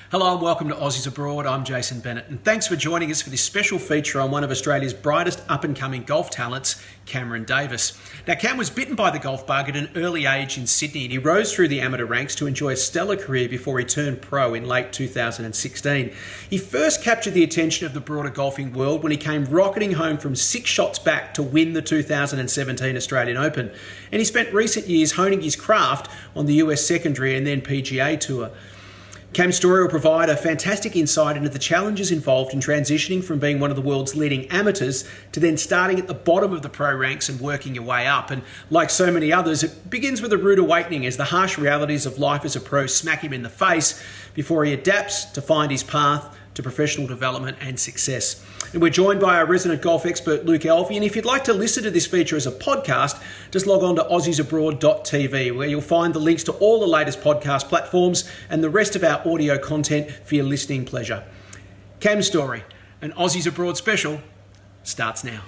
Hello and welcome to Aussies Abroad. I'm Jason Bennett, and thanks for joining us for this special feature on one of Australia's brightest up-and-coming golf talents, Cameron Davis. Now, Cam was bitten by the golf bug at an early age in Sydney, and he rose through the amateur ranks to enjoy a stellar career before he turned pro in late 2016. He first captured the attention of the broader golfing world when he came rocketing home from 6 shots back to win the 2017 Australian Open, and he spent recent years honing his craft on the US secondary and then PGA Tour. Cam's story will provide a fantastic insight into the challenges involved in transitioning from being one of the world's leading amateurs to then starting at the bottom of the pro ranks and working your way up. And like so many others, it begins with a rude awakening as the harsh realities of life as a pro smack him in the face before he adapts to find his path to professional development and success. And we're joined by our resident golf expert, Luke Elvey. And if you'd like to listen to this feature as a podcast, just log on to aussiesabroad.tv, where you'll find the links to all the latest podcast platforms and the rest of our audio content for your listening pleasure. Cam's story, an Aussies Abroad special, starts now.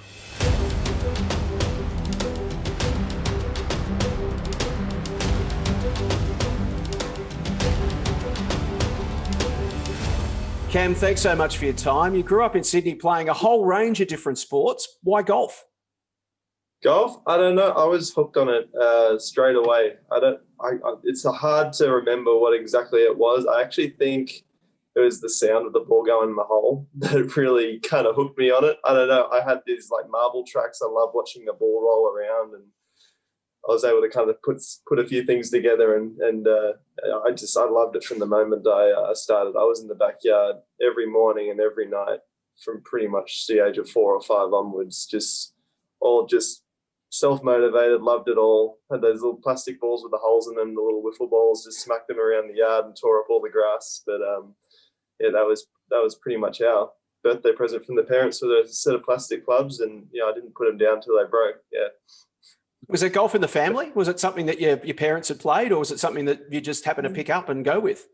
Cam, thanks so much for your time. You grew up in Sydney playing a whole range of different sports. Why golf? Golf? I don't know. I was hooked on it straight away. It's hard to remember what exactly it was. I actually think it was the sound of the ball going in the hole that really kind of hooked me on it. I don't know. I had these like marble tracks. I love watching the ball roll around, and I was able to kind of put a few things together, and I loved it from the moment I started. I was in the backyard every morning and every night from pretty much the age of 4 or 5 onwards, just self-motivated, loved it all. Had those little plastic balls with the holes in them, the little wiffle balls, just smacked them around the yard and tore up all the grass. But that was pretty much our birthday present from the parents, with a set of plastic clubs, and I didn't put them down till they broke. Yeah. Was it golf in the family? Was it something that your parents had played, or was it something that you just happened to pick up and go with?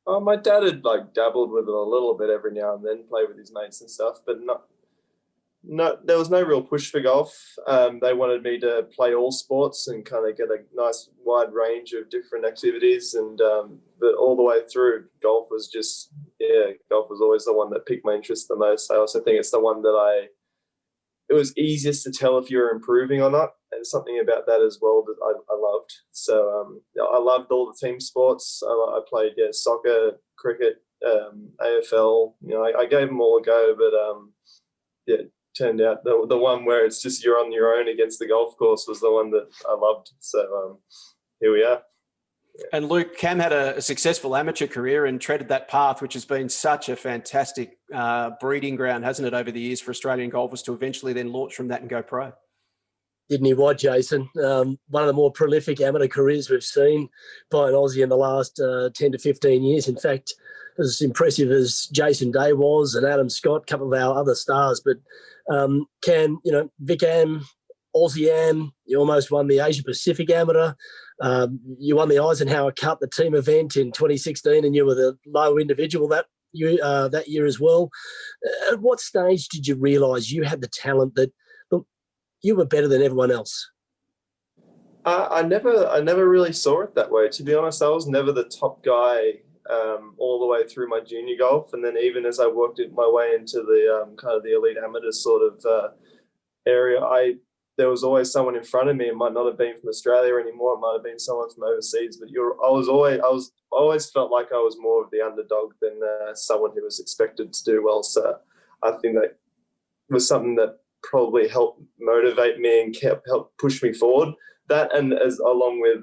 Oh, my dad had dabbled with it a little bit every now and then, play with his mates and stuff, but there was no real push for golf. They wanted me to play all sports and kind of get a nice wide range of different activities, and but all the way through, golf was always the one that piqued my interest the most. I also think it's the one that it was easiest to tell if you were improving or not, and something about that as well that I loved. So I loved all the team sports. I played soccer, cricket, AFL. I gave them all a go, but it turned out the one where it's just you're on your own against the golf course was the one that I loved. So here we are. And Luke, Cam had a successful amateur career and treaded that path, which has been such a fantastic breeding ground, hasn't it, over the years for Australian golfers to eventually then launch from that and go pro? Didn't he what, Jason? One of the more prolific amateur careers we've seen by an Aussie in the last 10 to 15 years. In fact, as impressive as Jason Day was and Adam Scott, a couple of our other stars. But Cam, Vic Am, Aussie Am, you almost won the Asia Pacific Amateur. You won the Eisenhower Cup, the team event in 2016, and you were the low individual that year as well. At what stage did you realise you had the talent that, look, you were better than everyone else? I never really saw it that way. To be honest, I was never the top guy all the way through my junior golf, and then even as I worked my way into the kind of the elite amateur sort of area, there was always someone in front of me. It might not have been from Australia anymore. It might have been someone from overseas. But I always felt like I was more of the underdog than someone who was expected to do well. So I think that was something that probably helped motivate me and helped push me forward. That, and along with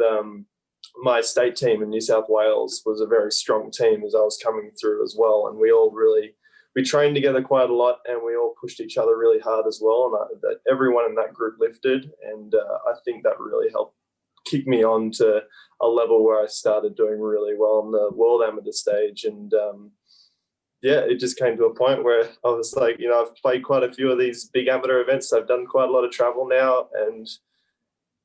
my state team in New South Wales, was a very strong team as I was coming through as well. And we trained together quite a lot, and we all pushed each other really hard as well. And everyone in that group lifted, and I think that really helped kick me on to a level where I started doing really well on the world amateur stage. And it just came to a point where I was like, I've played quite a few of these big amateur events. I've done quite a lot of travel now, and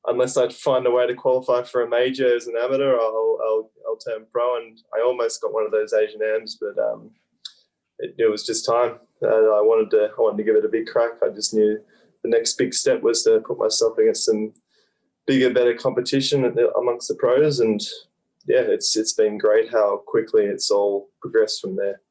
unless I find a way to qualify for a major as an amateur, I'll turn pro. And I almost got one of those Asian AMs, but it was just time. I wanted to give it a big crack. I just knew the next big step was to put myself against some bigger, better competition amongst the pros, and yeah, it's been great how quickly it's all progressed from there.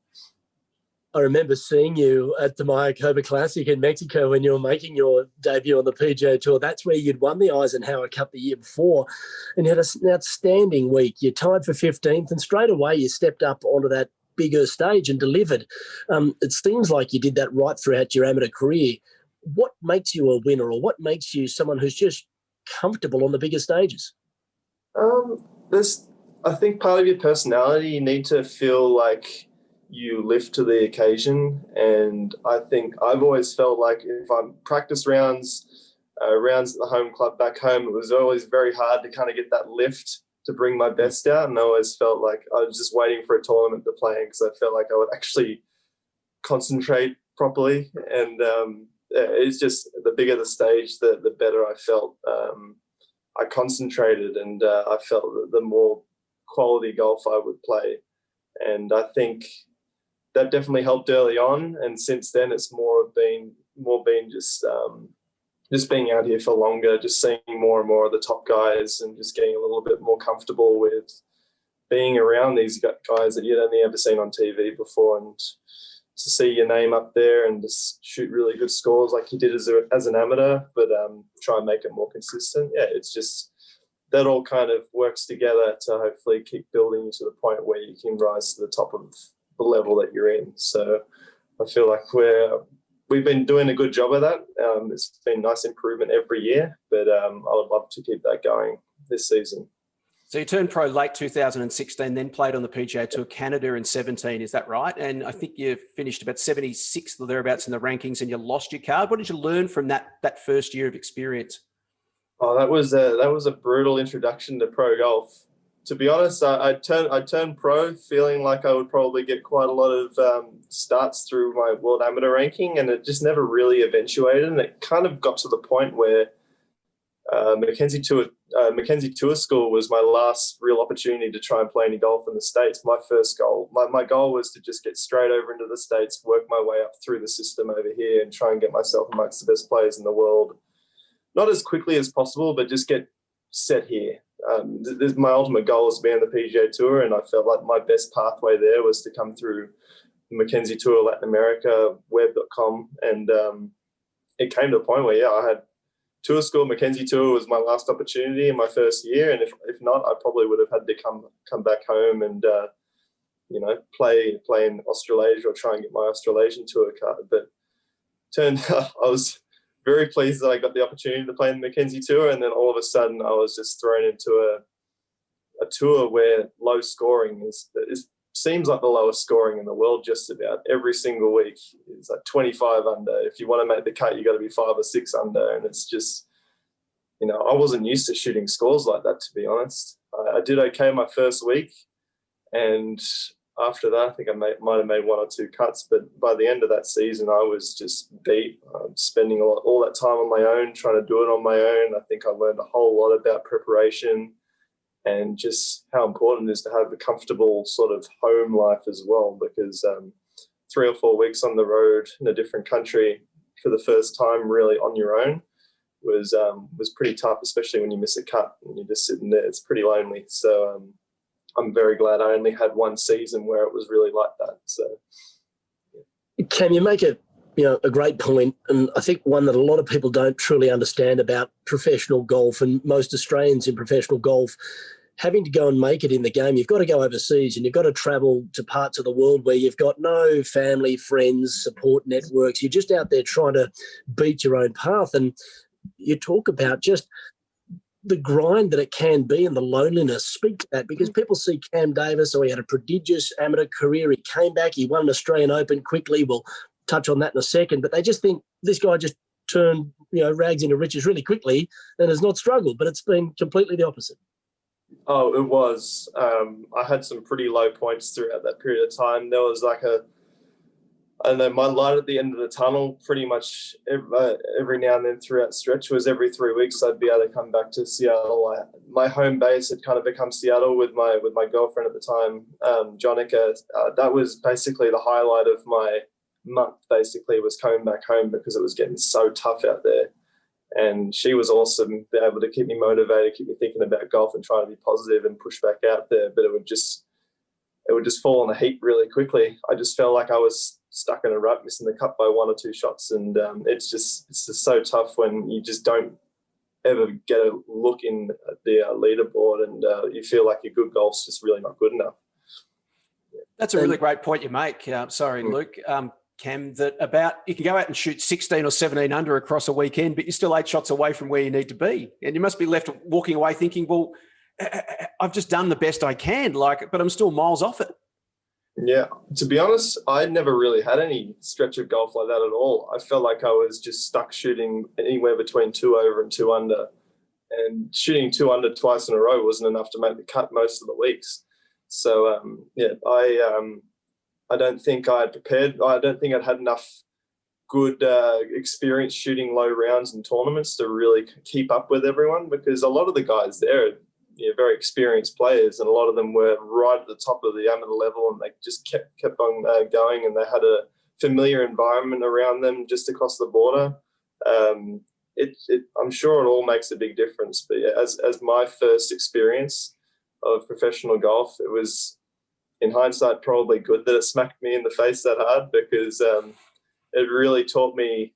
I remember seeing you at the Mayakoba Classic in Mexico when you were making your debut on the PGA Tour. That's where you'd won the Eisenhower Cup the year before, and you had an outstanding week. You tied for 15th, and straight away you stepped up onto that bigger stage and delivered. It seems like you did that right throughout your amateur career. What makes you a winner, or what makes you someone who's just comfortable on the bigger stages? I think part of your personality, you need to feel like you lift to the occasion. And I think I've always felt like if I'm practice rounds at the home club back home, it was always very hard to kind of get that lift to bring my best out. And I always felt like I was just waiting for a tournament to play because I felt like I would actually concentrate properly. And it's just the bigger the stage, the better I felt. I concentrated, and I felt that the more quality golf I would play. And I think that definitely helped early on, and since then it's more been just being out here for longer, just seeing more and more of the top guys, and just getting a little bit more comfortable with being around these guys that you'd only ever seen on TV before, and to see your name up there and just shoot really good scores like you did as an amateur, but try and make it more consistent. Yeah, it's just that all kind of works together to hopefully keep building you to the point where you can rise to the top of the level that you're in. So I feel like we've been doing a good job of that. It's been nice improvement every year, but I would love to keep that going this season. So you turned pro late 2016, then played on the PGA Tour Canada in 17, is that right? And I think you finished about 76th or thereabouts in the rankings, and you lost your card. What did you learn from that first year of experience? Oh, that was a brutal introduction to pro golf. To be honest, I turned pro feeling like I would probably get quite a lot of starts through my world amateur ranking, and it just never really eventuated. And it kind of got to the point where Mackenzie Tour School was my last real opportunity to try and play any golf in the States. My first goal, my goal was to just get straight over into the States, work my way up through the system over here, and try and get myself amongst the best players in the world. Not as quickly as possible, but just get set here. My ultimate goal is to be on the PGA Tour, and I felt like my best pathway there was to come through the Mackenzie Tour Latin America, web.com, and it came to a point where, yeah, I had Tour School, Mackenzie Tour was my last opportunity in my first year, and if not, I probably would have had to come back home and play in Australasia or try and get my Australasian Tour card. But turned out I was very pleased that I got the opportunity to play in the Mackenzie Tour, and then all of a sudden I was just thrown into a tour where low scoring seems like the lowest scoring in the world. Just about every single week is like 25 under. If you want to make the cut, you got to be 5 or 6 under, and it's just, I wasn't used to shooting scores like that, to be honest. I did okay my first week, and after that, I think I might have made 1 or 2 cuts, but by the end of that season, I was just beat. Spending all that time on my own, trying to do it on my own. I think I learned a whole lot about preparation and just how important it is to have a comfortable sort of home life as well, because 3 or 4 weeks on the road in a different country for the first time really on your own was pretty tough, especially when you miss a cut and you're just sitting there. It's pretty lonely. So I'm very glad I only had 1 season where it was really like that. So, yeah. Cam, you make a great point, and I think one that a lot of people don't truly understand about professional golf, and most Australians in professional golf having to go and make it in the game. You've got to go overseas, and you've got to travel to parts of the world where you've got no family, friends, support networks. You're just out there trying to beat your own path, and you talk about just the grind that it can be and the loneliness. Speak to that, because people see Cam Davis, he had a prodigious amateur career. He came back, he won an Australian Open quickly. We'll touch on that in a second, but they just think this guy just turned rags into riches really quickly and has not struggled, but it's been completely the opposite. Oh, it was. I had some pretty low points throughout that period of time. There was like my light at the end of the tunnel pretty much every now and then throughout stretch was every 3 weeks I'd be able to come back to Seattle. My home base had kind of become Seattle with my girlfriend at the time, Jonica. That was basically the highlight of my month, basically, was coming back home because it was getting so tough out there. And she was awesome, be able to keep me motivated, keep me thinking about golf and trying to be positive and push back out there. But it would just fall in a heap really quickly. I just felt like I was stuck in a rut, missing the cut by 1 or 2 shots. And it's just so tough when you just don't ever get a look in at the leaderboard, and you feel like your good golf's just really not good enough. That's a really great point you make. Luke. Cam, that about you can go out and shoot 16 or 17 under across a weekend, but you're still 8 shots away from where you need to be. And you must be left walking away thinking, well, I've just done the best I can, but I'm still miles off it. Yeah, to be honest, I never really had any stretch of golf like that at all. I felt like I was just stuck shooting anywhere between 2 over and 2 under. And shooting 2 under twice in a row wasn't enough to make the cut most of the weeks. So, I don't think I had prepared. I don't think I'd had enough good experience shooting low rounds in tournaments to really keep up with everyone, because a lot of the guys there are very experienced players, and a lot of them were right at the top of the amateur level, and they just kept on going, and they had a familiar environment around them just across the border. I'm sure it all makes a big difference. But yeah, as my first experience of professional golf, it was, in hindsight, probably good that it smacked me in the face that hard, because it really taught me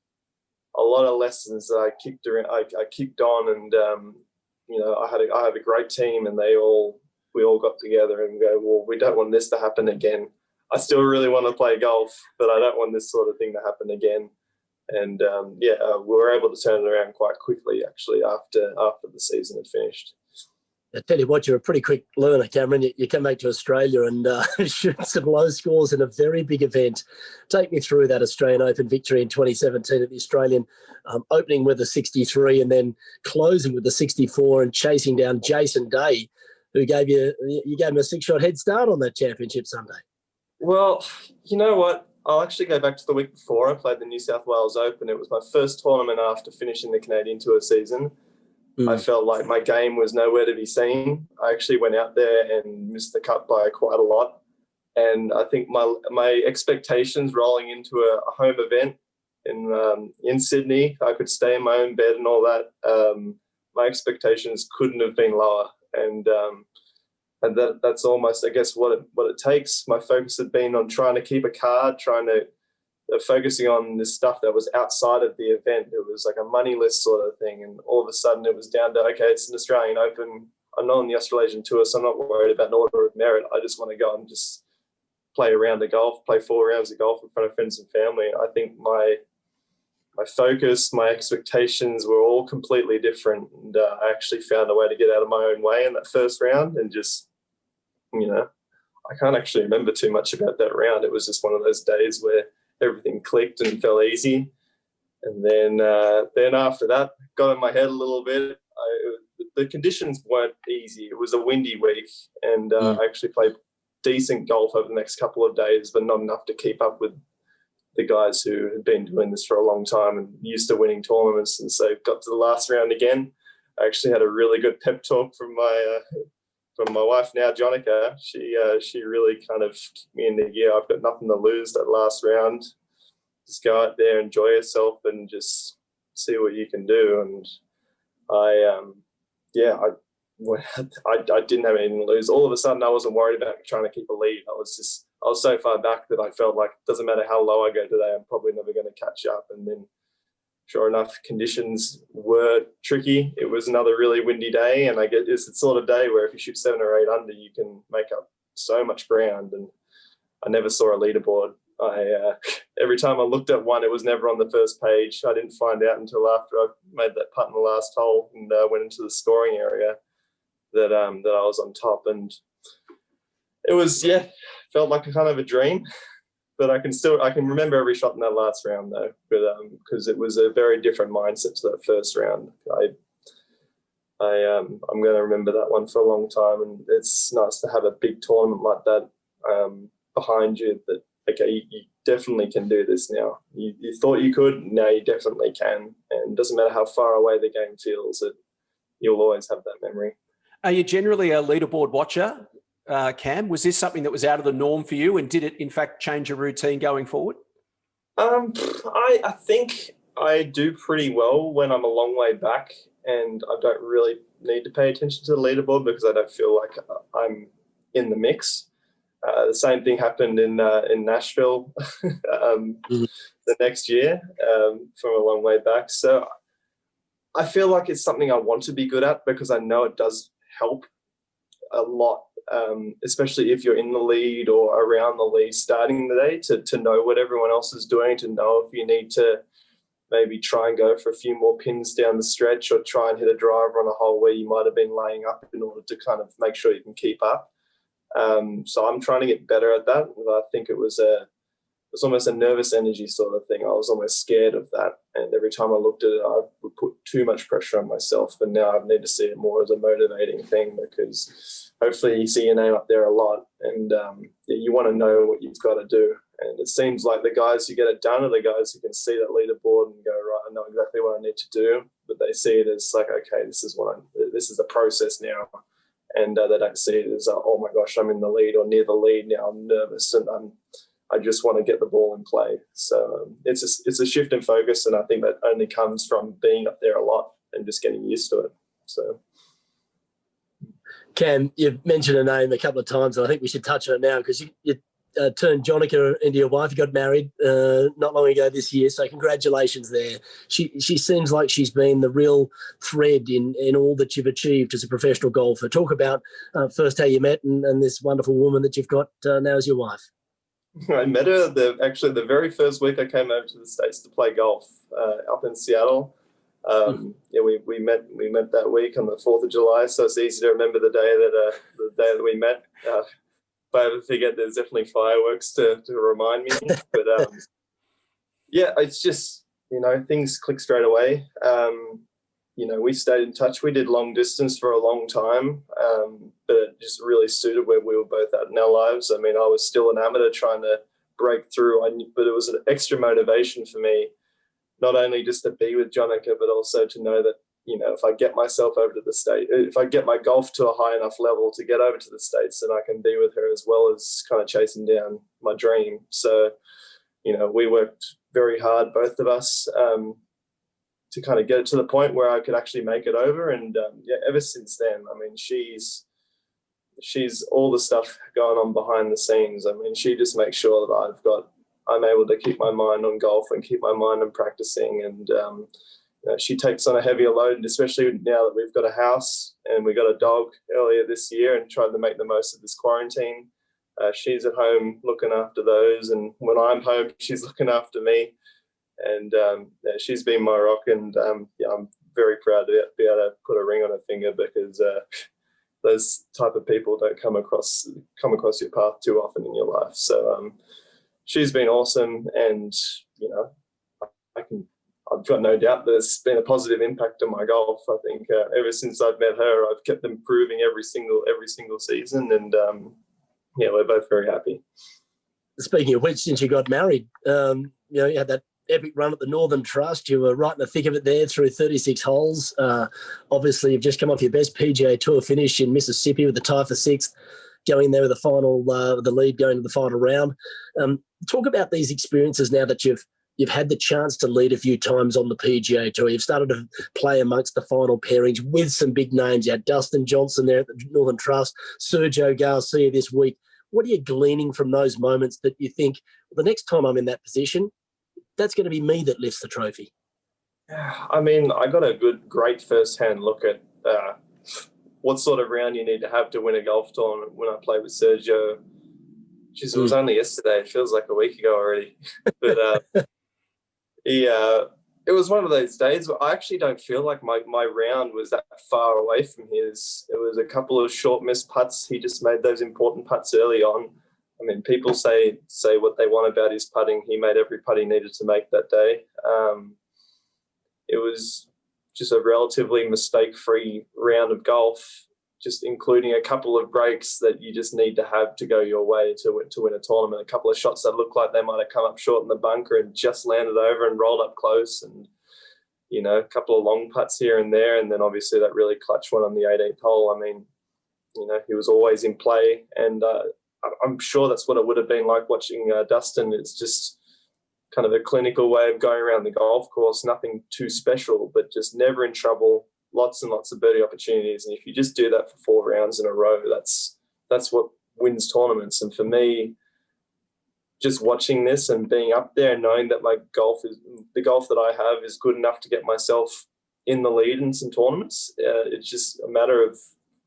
a lot of lessons that I kicked on, and I have a great team, and we all got together and go, well, we don't want this to happen again. I still really want to play golf, but I don't want this sort of thing to happen again. And we were able to turn it around quite quickly, actually, after the season had finished. I tell you what, you're a pretty quick learner, Cameron. You come back to Australia and shoot some low scores in a very big event. Take me through that Australian Open victory in 2017 at the Australian, opening with a 63 and then closing with a 64 and chasing down Jason Day, who gave him a 6-shot head start on that championship Sunday. Well, you know what? I'll actually go back to the week before. I played the New South Wales Open. It was my first tournament after finishing the Canadian Tour season. I felt like my game was nowhere to be seen. I actually went out there and missed the cut by quite a lot. And I think my expectations rolling into a home event in Sydney, I could stay in my own bed and all that, my expectations couldn't have been lower. And that's almost, I guess, what it takes. My focus had been on trying to keep a card, focusing on this stuff that was outside of the event. It was like a money list sort of thing. And all of a sudden it was down to, okay, it's an Australian Open. I'm not on the Australasian Tour, so I'm not worried about an order of merit. I just want to go and just play a round of golf, play 4 rounds of golf in front of friends and family. I think my focus, my expectations were all completely different. And I actually found a way to get out of my own way in that first round, and just, I can't actually remember too much about that round. It was just one of those days where everything clicked and felt easy. And then after that, got in my head a little bit. The conditions weren't easy. It was a windy week, and I actually played decent golf over the next couple of days, but not enough to keep up with the guys who had been doing this for a long time and used to winning tournaments. And so got to the last round again. I actually had a really good pep talk from my wife now, Jonica. She really kind of kicked me in the gear. I've got nothing to lose that last round. Just go out there, enjoy yourself, and just see what you can do. And I didn't have anything to lose. All of a sudden, I wasn't worried about trying to keep a lead. I was so far back that I felt like it doesn't matter how low I go today, I'm probably never going to catch up. And then, sure enough, conditions were tricky. It was another really windy day, and it's the sort of day where if you shoot 7 or 8 under, you can make up so much ground. And I never saw a leaderboard. Every time I looked at one, it was never on the first page. I didn't find out until after I made that putt in the last hole and went into the scoring area that I was on top. And it was, felt like a kind of a dream. But I can remember every shot in that last round though, but because it was a very different mindset to that first round. I'm going to remember that one for a long time, and it's nice to have a big tournament like that behind you. That okay, you definitely can do this now. You thought you could, now you definitely can, and it doesn't matter how far away the game feels. You'll always have that memory. Are you generally a leaderboard watcher? Cam, was this something that was out of the norm for you, and did it in fact change your routine going forward? I think I do pretty well when I'm a long way back and I don't really need to pay attention to the leaderboard because I don't feel like I'm in the mix. The same thing happened in Nashville the next year from a long way back. So I feel like it's something I want to be good at because I know it does help a lot, especially if you're in the lead or around the lead starting the day, to know what everyone else is doing, to know if you need to maybe try and go for a few more pins down the stretch or try and hit a driver on a hole where you might have been laying up in order to kind of make sure you can keep up. So I'm trying to get better at that. I think it was almost a nervous energy sort of thing. I was almost scared of that. And every time I looked at it, I would put too much pressure on myself. But now I need to see it more as a motivating thing because hopefully you see your name up there a lot and you want to know what you've got to do. And it seems like the guys who get it done are the guys who can see that leaderboard and go, right, I know exactly what I need to do. But they see it as like, okay, this is the process now. And they don't see it as, oh my gosh, I'm in the lead or near the lead now. I'm nervous and I just want to get the ball in play. So it's a shift in focus, and I think that only comes from being up there a lot and just getting used to it. So, Cam, you've mentioned her name a couple of times, and I think we should touch on it now because you turned Jonica into your wife. You got married not long ago this year, so congratulations there. She seems like she's been the real thread in all that you've achieved as a professional golfer. Talk about first how you met and this wonderful woman that you've got now as your wife. I met her the very first week I came over to the States to play golf up in Seattle. We met that week on the 4th of July, so it's easy to remember the day that we met. If I ever forget, there's definitely fireworks to remind me. But yeah, it's just, things click straight away. We stayed in touch. We did long distance for a long time, but it just really suited where we were both at in our lives. I mean, I was still an amateur trying to break through, but it was an extra motivation for me, not only just to be with Jonica, but also to know that, if I get myself over to the States, if I get my golf to a high enough level to get over to the States, then I can be with her as well as kind of chasing down my dream. So, we worked very hard, both of us, to kind of get it to the point where I could actually make it over. And ever since then, I mean, she's all the stuff going on behind the scenes. I mean, she just makes sure that I'm able to keep my mind on golf and keep my mind on practicing. And she takes on a heavier load, and especially now that we've got a house and we got a dog earlier this year and tried to make the most of this quarantine. She's at home looking after those, and when I'm home, she's looking after me. And she's been my rock, and I'm very proud to be able to put a ring on her finger because those type of people don't come across your path too often in your life. So she's been awesome, and I've got no doubt that it's been a positive impact on my golf. I think ever since I've met her, I've kept improving every single season, and we're both very happy. Speaking of which, since you got married, you had that epic run at the Northern Trust. You were right in the thick of it there through 36 holes. Obviously, you've just come off your best PGA Tour finish in Mississippi with the tie for 6th, going there with the lead going to the final round. Talk about these experiences now that you've had the chance to lead a few times on the PGA Tour. You've started to play amongst the final pairings with some big names. You had Dustin Johnson there at the Northern Trust, Sergio Garcia this week. What are you gleaning from those moments that you think, well, the next time I'm in that position, that's going to be me that lifts the trophy? I mean, I got a great first-hand look at what sort of round you need to have to win a golf tournament when I played with Sergio. Jeez, it was only yesterday. It feels like a week ago already. But it was one of those days where I actually don't feel like my round was that far away from his. It was a couple of short missed putts. He just made those important putts early on. I mean, people say what they want about his putting. He made every putt he needed to make that day. It was just a relatively mistake-free round of golf, just including a couple of breaks that you just need to have to go your way to win a tournament. A couple of shots that looked like they might have come up short in the bunker and just landed over and rolled up close, and a couple of long putts here and there, and then obviously that really clutch one on the 18th hole. I mean, he was always in play, and I'm sure that's what it would have been like watching Dustin. It's just kind of a clinical way of going around the golf course, nothing too special, but just never in trouble, lots and lots of birdie opportunities. And if you just do that for 4 rounds in a row, that's what wins tournaments. And for me, just watching this and being up there and knowing that the golf that I have is good enough to get myself in the lead in some tournaments, it's just a matter of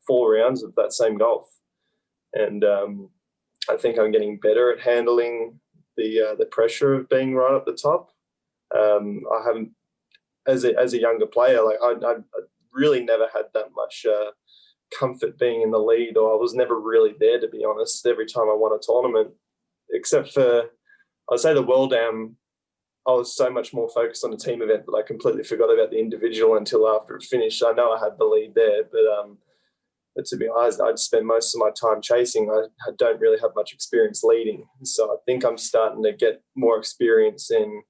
4 rounds of that same golf. And I think I'm getting better at handling the pressure of being right up the top. I haven't, as a younger player, like I really never had that much comfort being in the lead, or I was never really there, to be honest. Every time I won a tournament, except for, I'd say the World Am, I was so much more focused on the team event that I completely forgot about the individual until after it finished. I know I had the lead there, but to be honest, I'd spend most of my time chasing. I don't really have much experience leading. So I think I'm starting to get more experience in,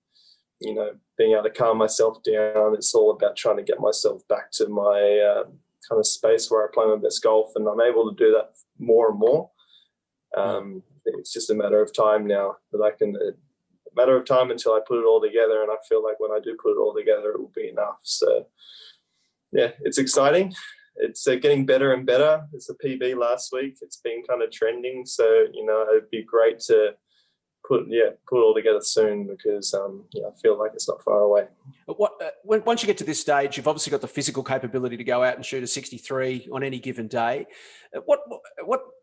being able to calm myself down. It's all about trying to get myself back to my kind of space where I play my best golf, and I'm able to do that more and more. It's just a matter of time now that a matter of time until I put it all together, and I feel like when I do put it all together, it will be enough. So, yeah, it's exciting. It's getting better and better. It's a PB last week. It's been kind of trending. So, it'd be great to put it all together soon, because I feel like it's not far away. Once you get to this stage, you've obviously got the physical capability to go out and shoot a 63 on any given day.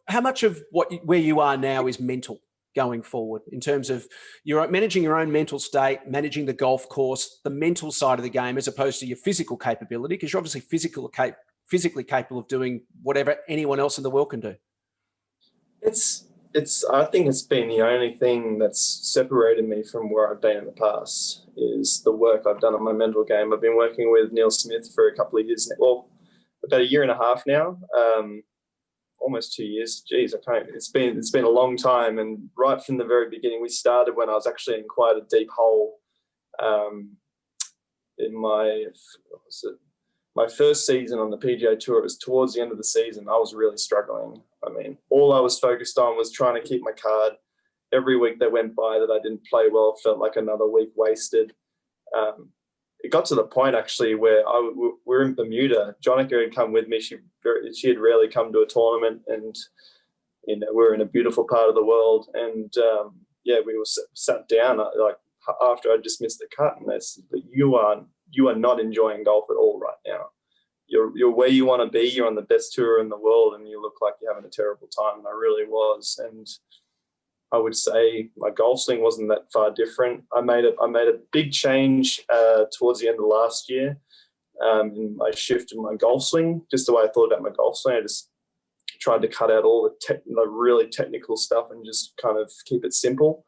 How much of where you are now is mental going forward, in terms of you're managing your own mental state, managing the golf course, the mental side of the game, as opposed to your physical capability, because you're obviously physically capable of doing whatever anyone else in the world can do? I think it's been the only thing that's separated me from where I've been in the past, is the work I've done on my mental game. I've been working with Neil Smith for a couple of years now. Well, about a year and a half now, almost 2 years. Geez, it's been a long time. And right from the very beginning, we started when I was actually in quite a deep hole in my first season on the PGA Tour. It was towards the end of the season. I was really struggling. I mean, all I was focused on was trying to keep my card. Every week that went by that I didn't play well felt like another week wasted. It got to the point, actually, where we're in Bermuda. Jonica had come with me. She had rarely come to a tournament, and we're in a beautiful part of the world. And we were sat down like after I just missed the cut, and they said, "But you are not enjoying golf at all right now. You're where you want to be. You're on the best tour in the world, and you look like you're having a terrible time." And I really was. And I would say my golf swing wasn't that far different. I made a big change towards the end of last year. In my shift in my golf swing, just the way I thought about my golf swing. I just tried to cut out all the really technical stuff and just kind of keep it simple.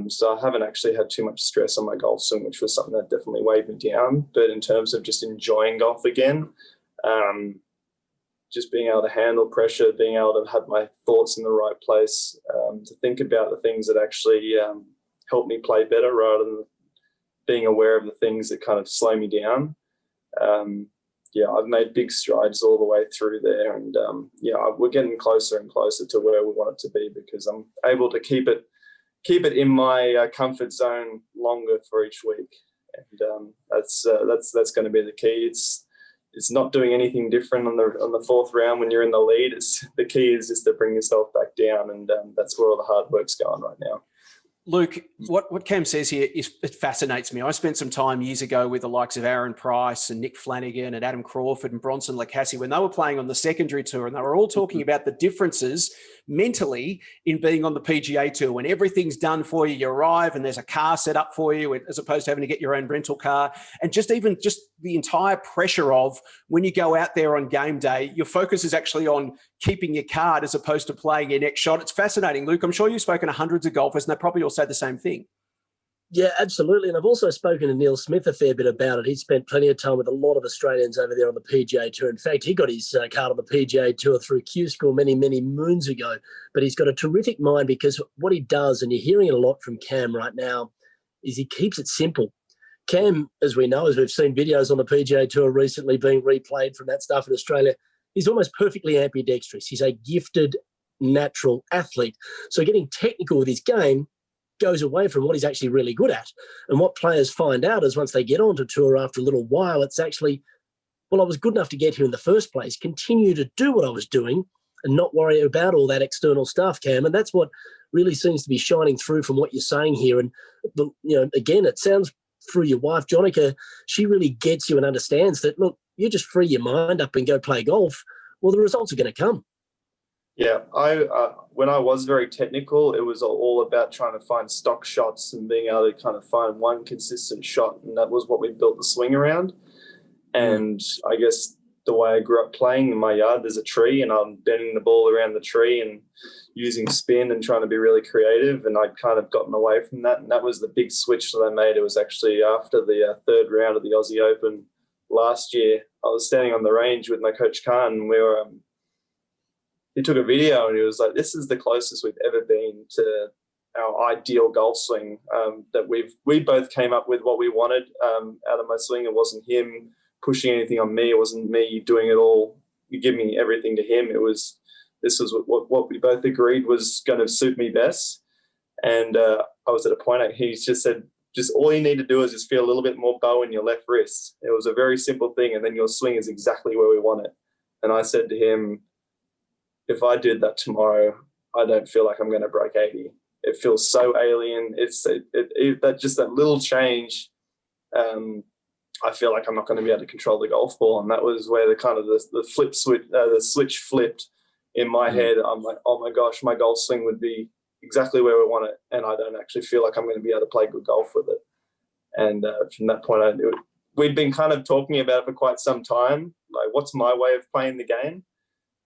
So I haven't actually had too much stress on my golf swing, which was something that definitely weighed me down. But in terms of just enjoying golf again, just being able to handle pressure, being able to have my thoughts in the right place, to think about the things that actually help me play better rather than being aware of the things that kind of slow me down. I've made big strides all the way through there. And we're getting closer and closer to where we want it to be, because I'm able to keep it in my comfort zone longer for each week. And that's going to be the key. It's not doing anything different on the fourth round when you're in the lead. The key is just to bring yourself back down, and that's where all the hard work's going right now. Luke, what Cam says here it fascinates me. I spent some time years ago with the likes of Aaron Price and Nick Flanagan and Adam Crawford and Bronson Lacassie when they were playing on the secondary tour, and they were all talking about the differences mentally in being on the PGA Tour when everything's done for you. You arrive and there's a car set up for you, as opposed to having to get your own rental car. And just the entire pressure of when you go out there on game day, your focus is actually on keeping your card as opposed to playing your next shot. It's fascinating, Luke. I'm sure you've spoken to hundreds of golfers, and they probably all say the same thing. Yeah, absolutely. And I've also spoken to Neil Smith a fair bit about it. He spent plenty of time with a lot of Australians over there on the PGA Tour. In fact, he got his card on the PGA Tour through Q-School many, many moons ago. But he's got a terrific mind, because what he does, and you're hearing it a lot from Cam right now, is he keeps it simple. Cam, as we know, as we've seen videos on the PGA Tour recently being replayed from that stuff in Australia, he's almost perfectly ambidextrous. He's a gifted, natural athlete. So getting technical with his game goes away from what he's actually really good at. And what players find out is once they get onto tour after a little while, it's actually, well, I was good enough to get here in the first place, continue to do what I was doing and not worry about all that external stuff, Cam. And that's what really seems to be shining through from what you're saying here. And, again, it sounds through your wife, Jonica, she really gets you and understands that, look, you just free your mind up and go play golf. Well, the results are going to come. Yeah, when I was very technical, it was all about trying to find stock shots and being able to kind of find one consistent shot, and that was what we built the swing around. And I guess the way I grew up playing in my yard, there's a tree, and I'm bending the ball around the tree and using spin and trying to be really creative, and I'd kind of gotten away from that, and that was the big switch that I made. It was actually after the third round of the Aussie Open last year. I was standing on the range with my coach Khan, and we were he took a video and he was like, this is the closest we've ever been to our ideal golf swing, that we both came up with what we wanted out of my swing. It wasn't him pushing anything on me. It wasn't me doing it all, you give me everything to him. This was what we both agreed was going to suit me best. And I was at a point, he just said, just all you need to do is just feel a little bit more bow in your left wrist. It was a very simple thing, and then your swing is exactly where we want it. And I said to him, if I did that tomorrow, I don't feel like I'm going to break 80. It feels so alien. That just that little change. I feel like I'm not going to be able to control the golf ball, and that was where the switch flipped in my head. I'm like, oh my gosh, my golf swing would be exactly where we want it, and I don't actually feel like I'm going to be able to play good golf with it. And from that point, we'd been kind of talking about it for quite some time. Like, what's my way of playing the game?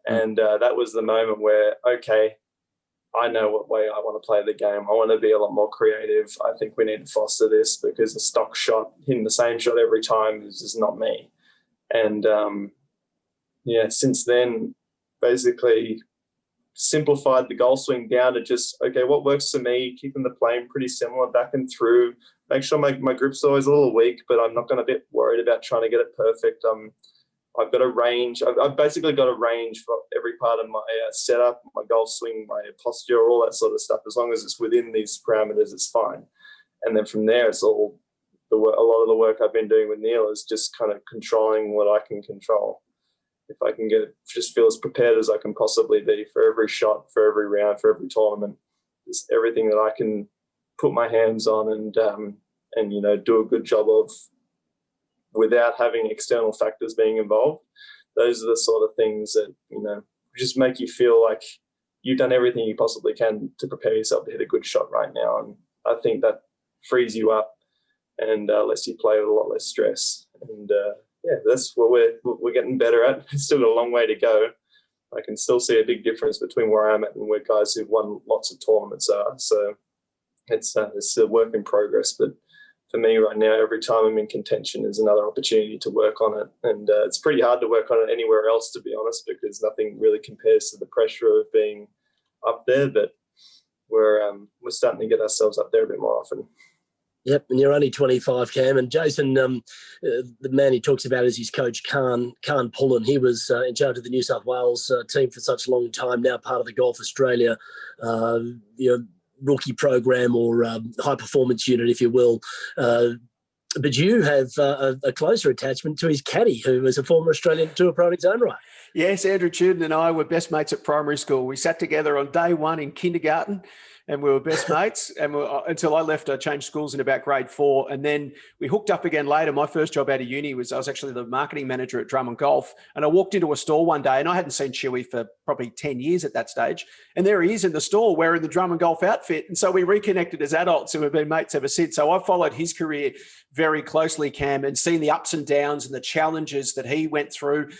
And that was the moment where, okay, I know what way I want to play the game. I want to be a lot more creative. I think we need to foster this, because the stock shot, hitting the same shot every time, is just not me. And, since then, basically simplified the golf swing down to just, okay, what works for me, keeping the plane pretty similar back and through, make sure my grip's always a little weak, but I'm not going to be worried about trying to get it perfect. I've got a range. I've basically got a range for every part of my setup, my golf swing, my posture, all that sort of stuff. As long as it's within these parameters, it's fine. And then from there, it's all a lot of the work I've been doing with Neil is just kind of controlling what I can control. If I can just feel as prepared as I can possibly be for every shot, for every round, for every tournament, just everything that I can put my hands on and do a good job of, without having external factors being involved. Those are the sort of things that, just make you feel like you've done everything you possibly can to prepare yourself to hit a good shot right now. And I think that frees you up and lets you play with a lot less stress. And that's what we're getting better at. It's still got a long way to go. I can still see a big difference between where I'm at and where guys who've won lots of tournaments are. So it's a work in progress, but for me right now, every time I'm in contention is another opportunity to work on it. And it's pretty hard to work on it anywhere else, to be honest, because nothing really compares to the pressure of being up there. But we're starting to get ourselves up there a bit more often. Yep, and you're only 25, Cam. And Jason, the man he talks about is his coach, Khan Pullen. He was in charge of the New South Wales team for such a long time, now part of the Golf Australia rookie program or high performance unit, if you will. But you have a closer attachment to his caddy, who was a former Australian Tour pro in his own right. Yes, Andrew Tudor and I were best mates at primary school. We sat together on day one in kindergarten, and we were best mates. And until I left, I changed schools in about grade 4. And then we hooked up again later. My first job out of uni I was actually the marketing manager at Drummond Golf. And I walked into a store one day, and I hadn't seen Chewy for probably 10 years at that stage. And there he is in the store wearing the Drummond Golf outfit. And so we reconnected as adults, and we've been mates ever since. So I've followed his career very closely, Cam, and seen the ups and downs and the challenges that he went through.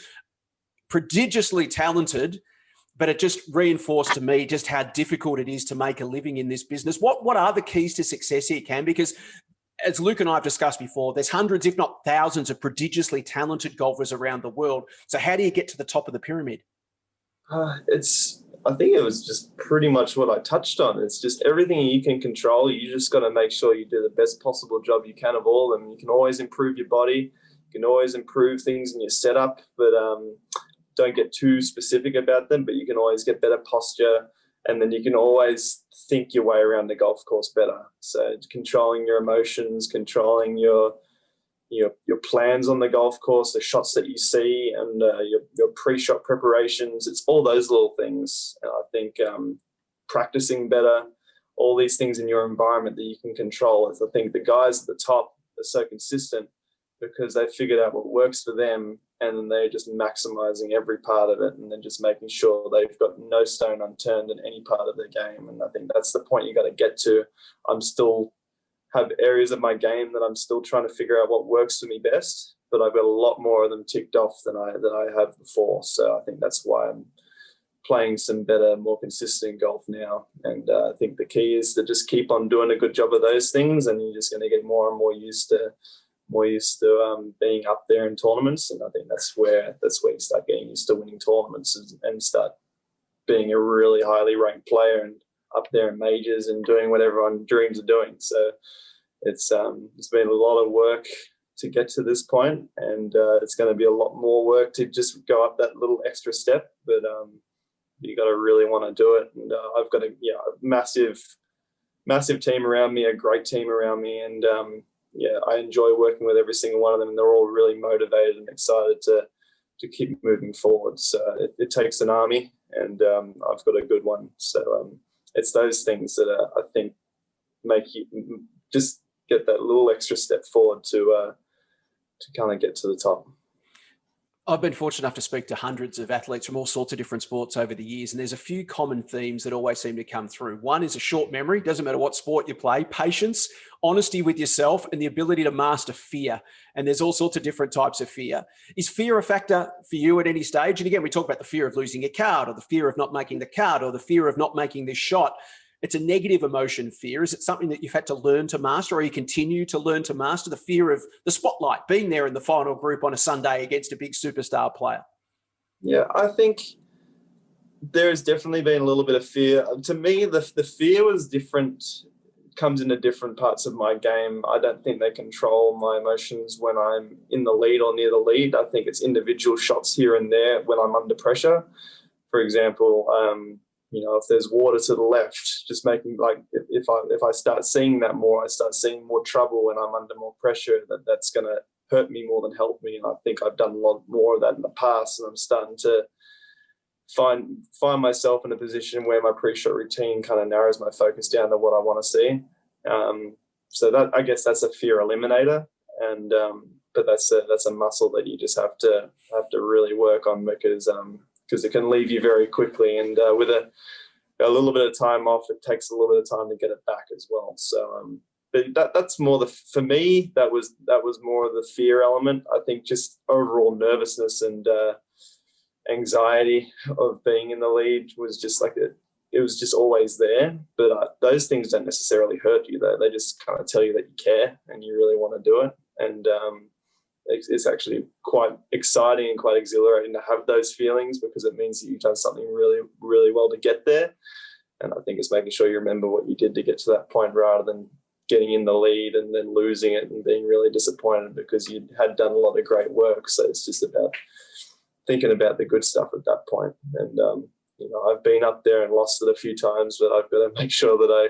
Prodigiously talented, but it just reinforced to me just how difficult it is to make a living in this business. What are the keys to success here, Cam? Because as Luke and I have discussed before, there's hundreds, if not thousands, of prodigiously talented golfers around the world. So how do you get to the top of the pyramid? I think it was just pretty much what I touched on. It's just everything you can control. You just got to make sure you do the best possible job you can of all of them. You can always improve your body. You can always improve things in your setup, but don't get too specific about them, but you can always get better posture and then you can always think your way around the golf course better. So controlling your emotions, controlling your plans on the golf course, the shots that you see, and your pre-shot preparations. It's all those little things. And I think practicing better, all these things in your environment that you can control. I think the guys at the top are so consistent because they figured out what works for them, and then they're just maximizing every part of it, and then just making sure they've got no stone unturned in any part of their game. And I think that's the point you got to get to. I'm still have areas of my game that I'm still trying to figure out what works for me best, but I've got a lot more of them ticked off than I have before. So I think that's why I'm playing some better, more consistent golf now. And I think the key is to just keep on doing a good job of those things, and you're just going to get more and more used to being up there in tournaments. And I think that's where you start getting used to winning tournaments and start being a really highly ranked player and up there in majors and doing what everyone dreams of doing. So it's been a lot of work to get to this point, and it's going to be a lot more work to just go up that little extra step. But you got to really want to do it. And I've got a massive team around me, a great team around me, and I enjoy working with every single one of them, and they're all really motivated and excited to keep moving forward. So it takes an army, and I've got a good one. So it's those things that I think make you just get that little extra step forward to kind of get to the top. I've been fortunate enough to speak to hundreds of athletes from all sorts of different sports over the years, and there's a few common themes that always seem to come through. One is a short memory, doesn't matter what sport you play, patience, honesty with yourself, and the ability to master fear. And there's all sorts of different types of fear. Is fear a factor for you at any stage? And again, we talk about the fear of losing a card, or the fear of not making the cut, or the fear of not making this shot. It's a negative emotion, fear. Is it something that you've had to learn to master, or you continue to learn to master, the fear of the spotlight, being there in the final group on a Sunday against a big superstar player? Yeah, I think there's definitely been a little bit of fear. To me, the fear was different, comes into different parts of my game. I don't think they control my emotions when I'm in the lead or near the lead. I think it's individual shots here and there when I'm under pressure. For example, if there's water to the left, just making if I start seeing that more, I start seeing more trouble when I'm under more pressure. That's going to hurt me more than help me. And I think I've done a lot more of that in the past, and I'm starting to find myself in a position where my pre-shot routine kind of narrows my focus down to what I want to see. So that, I guess, that's a fear eliminator, and but that's a muscle that you just have to really work on, because it can leave you very quickly, and with a little bit of time off, it takes a little bit of time to get it back as well. So, but that's more for me. That was more of the fear element. I think just overall nervousness and anxiety of being in the lead was just it was just always there. But those things don't necessarily hurt you, though. They just kind of tell you that you care and you really want to do it. And it's actually quite exciting and quite exhilarating to have those feelings, because it means that you've done something really, really well to get there. And I think it's making sure you remember what you did to get to that point, rather than getting in the lead and then losing it and being really disappointed because you had done a lot of great work. So it's just about thinking about the good stuff at that point. And, I've been up there and lost it a few times, but I've got to make sure that I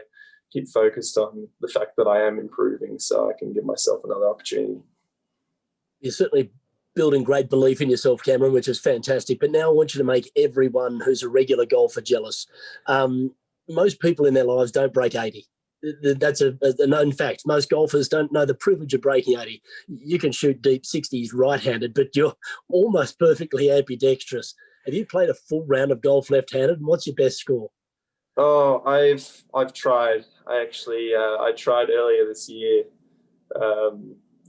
keep focused on the fact that I am improving so I can give myself another opportunity. You're certainly building great belief in yourself, Cameron, which is fantastic. But now I want you to make everyone who's a regular golfer jealous. Most people in their lives don't break 80. That's a known fact. Most golfers don't know the privilege of breaking 80. You can shoot deep 60s right-handed, but you're almost perfectly ambidextrous. Have you played a full round of golf left-handed, and what's your best score? Oh, I've tried. I tried earlier this year,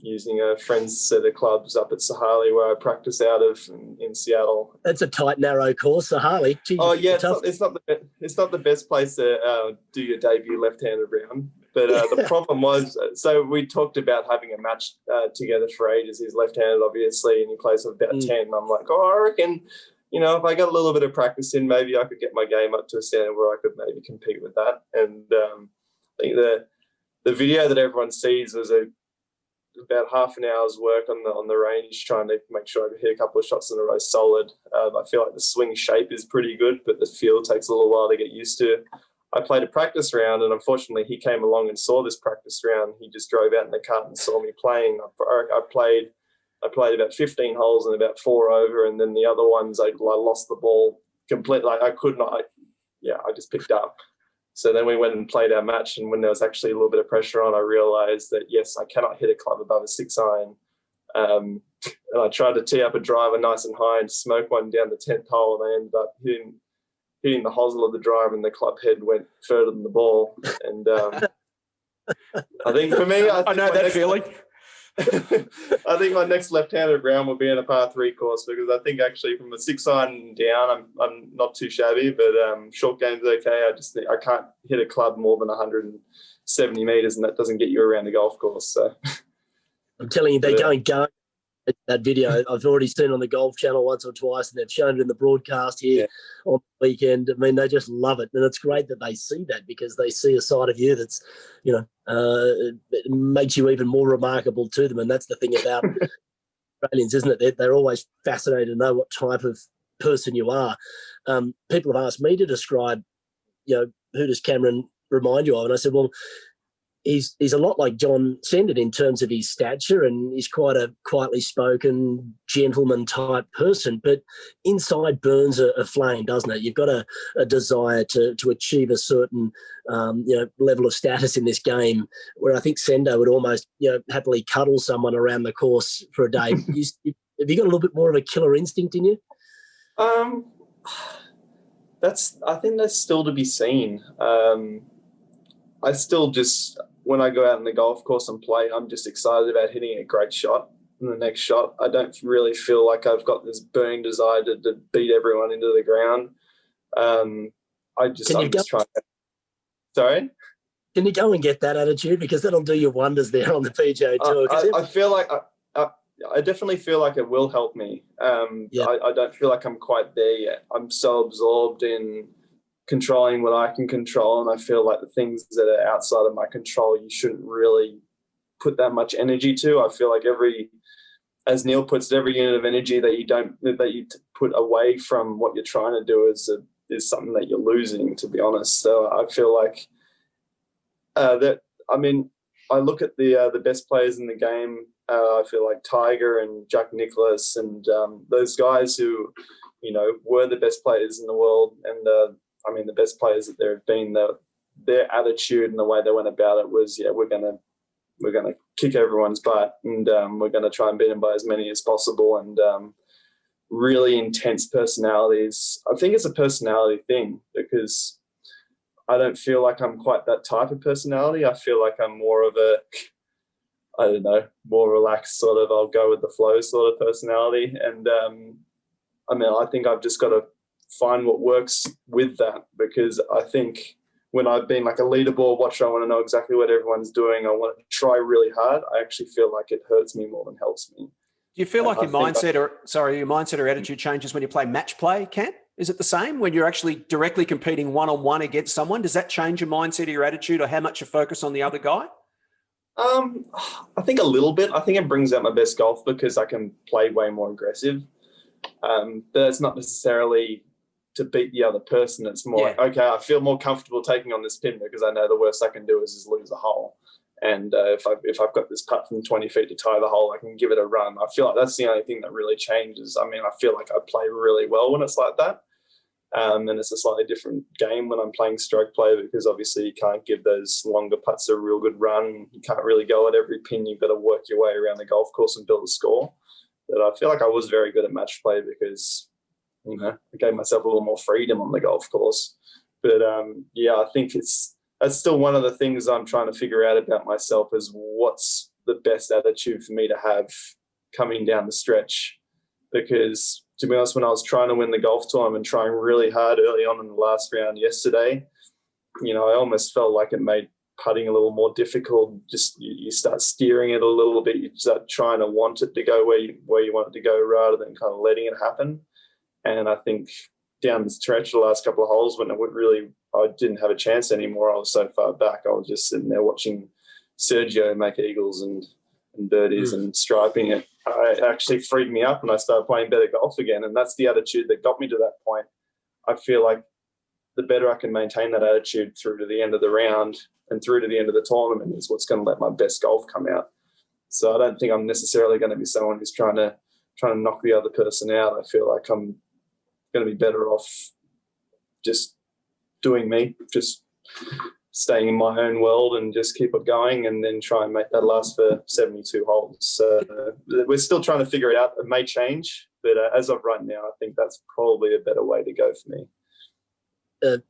using a friend's set of clubs up at Sahali, where I practice out of in Seattle. That's a tight, narrow course, Sahali. Jeez, oh yeah, it's not the best place to do your debut left-handed round. But the problem was, so we talked about having a match together for ages. He's left-handed, obviously, and he plays with about 10. And I'm like, I reckon, if I got a little bit of practice in, maybe I could get my game up to a standard where I could maybe compete with that. And I think the video that everyone sees was about half an hour's work on the range, trying to make sure I hit a couple of shots in a row solid. I feel like the swing shape is pretty good, but the feel takes a little while to get used to. I played a practice round, and unfortunately he came along and saw this practice round. He just drove out in the cart and saw me playing. I played about 15 holes and about 4 over, and then the other ones I lost the ball completely. I could not. I just picked up. So then we went and played our match, and when there was actually a little bit of pressure on, I realised that, yes, I cannot hit a club above a 6-iron. And I tried to tee up a driver nice and high and smoke one down the 10th hole, and I ended up hitting the hosel of the driver, and the club head went further than the ball. And I think for me, I know that feeling. I think my next left-handed round will be in a par 3 course, because I think actually from a 6-iron down, I'm not too shabby, but short game's okay. I can't hit a club more than 170 metres, and that doesn't get you around the golf course. So I'm telling you, they're going that video. I've already seen on the Golf Channel once or twice, and they've shown it in the broadcast here on the weekend. I mean, they just love it, and it's great that they see that, because they see a side of you that's, it makes you even more remarkable to them. And that's the thing about Australians, isn't it? They're always fascinated to know what type of person you are. People have asked me to describe, who does Cameron remind you of? And I said, well, he's a lot like John Sendon in terms of his stature, and he's quite a quietly spoken, gentleman type person, but inside burns a flame, doesn't it? You've got a desire to achieve a certain level of status in this game, where I think Sendo would almost happily cuddle someone around the course for a day. Have you got a little bit more of a killer instinct in you? I think that's still to be seen. I still just, when I go out on the golf course and play, I'm just excited about hitting a great shot in the next shot. I don't really feel like I've got this burning desire to beat everyone into the ground. I'm just trying. Sorry? Can you go and get that attitude? Because that'll do you wonders there on the PGA Tour. I feel like I definitely feel like it will help me. I don't feel like I'm quite there yet. I'm so absorbed in controlling what I can control, and I feel like the things that are outside of my control, you shouldn't really put that much energy to. I feel like as Neil puts it, every unit of energy that you put away from what you're trying to do is something that you're losing, to be honest. So I feel like I look at the best players in the game. I feel like Tiger and Jack Nicklaus and those guys who, were the best players in the world, and the best players that there have been, their attitude and the way they went about it was, we're gonna kick everyone's butt, and we're gonna try and beat them by as many as possible, and really intense personalities. I think it's a personality thing, because I don't feel like I'm quite that type of personality. I feel like I'm more of more relaxed sort of, I'll go with the flow sort of personality, and I think I've just got to find what works with that, because I think when I've been like a leaderboard watcher, I want to know exactly what everyone's doing. I want to try really hard. I actually feel like it hurts me more than helps me. Do you feel like your mindset or attitude changes when you play match play, Cam? Is it the same when you're actually directly competing one-on-one against someone? Does that change your mindset or your attitude, or how much you focus on the other guy? I think a little bit. I think it brings out my best golf, because I can play way more aggressive. But it's not necessarily to beat the other person. It's more like, okay, I feel more comfortable taking on this pin, because I know the worst I can do is lose a hole. And if I've got this putt from 20 feet to tie the hole, I can give it a run. I feel like that's the only thing that really changes. I feel like I play really well when it's like that. And it's a slightly different game when I'm playing stroke play, because obviously you can't give those longer putts a real good run. You can't really go at every pin. You've got to work your way around the golf course and build a score. But I feel like I was very good at match play, because I gave myself a little more freedom on the golf course. But I think that's still one of the things I'm trying to figure out about myself, is what's the best attitude for me to have coming down the stretch. Because to be honest, when I was trying to win the golf tournament, trying really hard early on in the last round yesterday, I almost felt like it made putting a little more difficult. Just you start steering it a little bit. You start trying to want it to go where you want it to go, rather than kind of letting it happen. And I think down the stretch, the last couple of holes, when I didn't have a chance anymore, I was so far back. I was just sitting there watching Sergio make eagles, and and birdies and striping it, it actually freed me up and I started playing better golf again. And that's the attitude that got me to that point. I feel like the better I can maintain that attitude through to the end of the round and through to the end of the tournament is what's going to let my best golf come out. So I don't think I'm necessarily going to be someone who's trying to knock the other person out. I feel like I'm going to be better off just doing me, just staying in my own world and just keep it going and then try and make that last for 72 holes. So we're still trying to figure it out. It may change, but as of right now, I think that's probably a better way to go for me.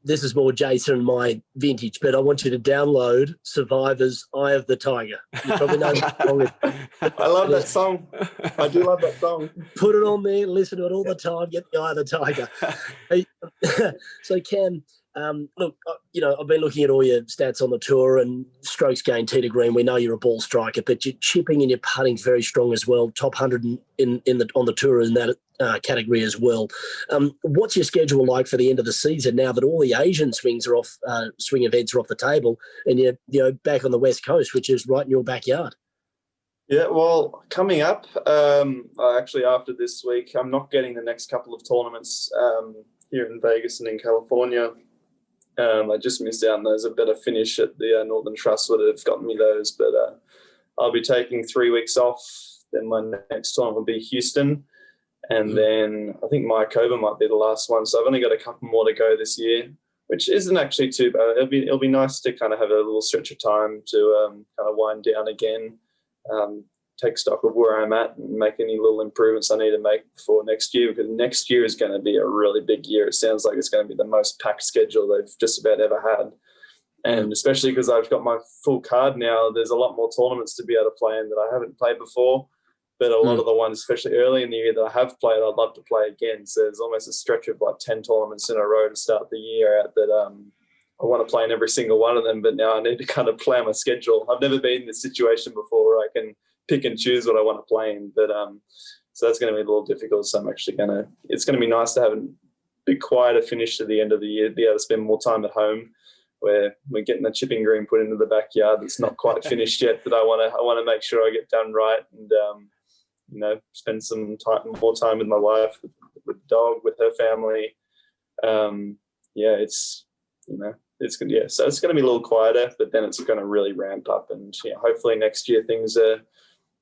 This is more Jason and my vintage, but I want you to download Survivor's Eye of the Tiger. You probably know that song. I love that song. I do love that song. Put it on there, listen to it all the time, get the Eye of the Tiger. So, Cam, look, I've been looking at all your stats on the tour and strokes gained tee to green. We know you're a ball striker, but your chipping and your putting's very strong as well. Top 100 on the tour in that category as well. What's your schedule like for the end of the season now that all the Asian swing events are off the table and you're back on the West Coast, which is right in your backyard? Yeah, well, coming up, actually after this week, I'm not getting the next couple of tournaments here in Vegas and in California. I just missed out on those. A better finish at the Northern Trust would have gotten me those, but I'll be taking 3 weeks off. Then my next tournament will be Houston. And then I think Mayakoba might be the last one. So I've only got a couple more to go this year, which isn't actually too bad. It'll be nice to kind of have a little stretch of time to kind of wind down again, take stock of where I'm at and make any little improvements I need to make for next year, because next year is going to be a really big year. It sounds like it's going to be the most packed schedule they've just about ever had. And especially because I've got my full card now, there's a lot more tournaments to be able to play in that I haven't played before. But a lot of the ones, especially early in the year that I have played, I'd love to play again. So there's almost a stretch of like 10 tournaments in a row to start the year out that I want to play in every single one of them. But now I need to kind of plan my schedule. I've never been in this situation before where I can pick and choose what I want to play in. But so that's going to be a little difficult. So I'm actually it's going to be nice to have a bit quieter finish to the end of the year, be able to spend more time at home, where we're getting the chipping green put into the backyard that's not quite finished yet, that I want to make sure I get done right and spend more time with my wife, with the dog, with her family. So it's going to be a little quieter, but then it's going to really ramp up, and hopefully next year things are